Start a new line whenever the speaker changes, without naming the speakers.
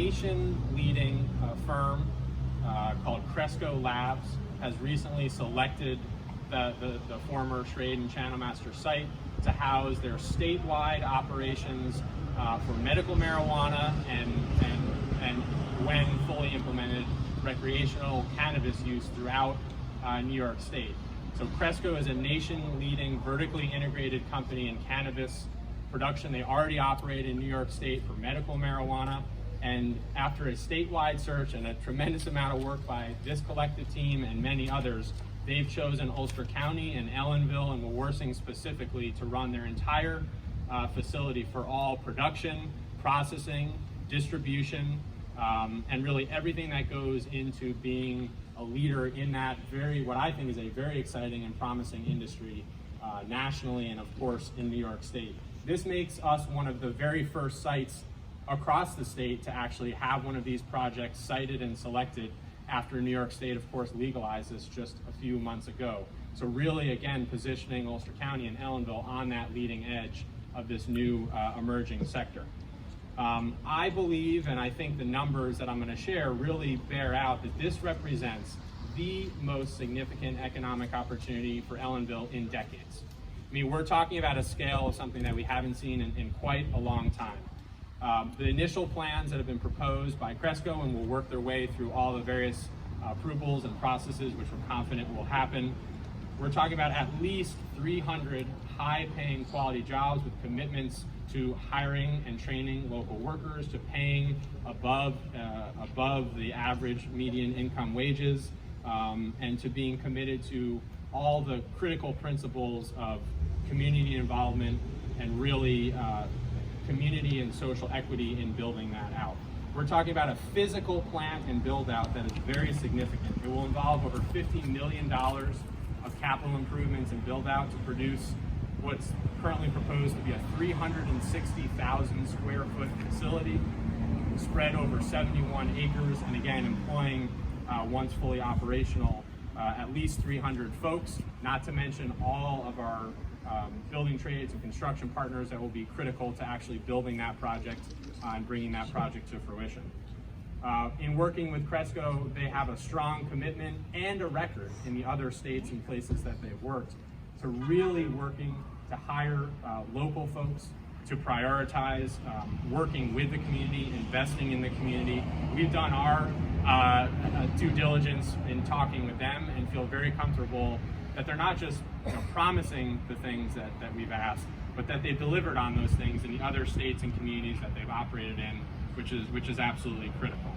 nation-leading firm called Cresco Labs has recently selected the former Trade and Channel Master site to house their statewide operations for medical marijuana and when fully implemented, recreational cannabis use throughout New York State. So Cresco is a nation-leading vertically integrated company in cannabis production. They already operate in New York State for medical marijuana, and after a statewide search and a tremendous amount of work by this collective team and many others, they've chosen Ulster County and Ellenville and Wawarsing specifically to run their entire facility for all production, processing, distribution, and really everything that goes into being a leader in that what I think is a very exciting and promising industry nationally and of course in New York State. This makes us one of the very first sites across the state to actually have one of these projects cited and selected after New York State, of course, legalized this just a few months ago. So really, again, positioning Ulster County and Ellenville on that leading edge of this new emerging sector. I believe, and I think the numbers that I'm going to share really bear out that this represents the most significant economic opportunity for Ellenville in decades. I mean, we're talking about a scale of something that we haven't seen in quite a long time. The initial plans that have been proposed by Cresco and will work their way through all the various approvals and processes, which we're confident will happen. We're talking about at least 300 high-paying quality jobs with commitments to hiring and training local workers, to paying above the average median income wages, and to being committed to all the critical principles of community involvement and really community and social equity in building that out. We're talking about a physical plant and build out that is very significant. It will involve over $50 million of capital improvements and build out to produce what's currently proposed to be a 360,000 square foot facility spread over 71 acres, and again employing, once fully operational, at least 300 folks, not to mention all of our building trades and construction partners that will be critical to actually building that project and bringing that project to fruition. In working with Cresco, they have a strong commitment and a record in the other states and places that they've worked to really working to hire local folks, to prioritize working with the community, investing in the community. We've done our due diligence in talking with them and feel very comfortable that they're not just promising the things that we've asked, but that they've delivered on those things in the other states and communities that they've operated in, which is absolutely critical.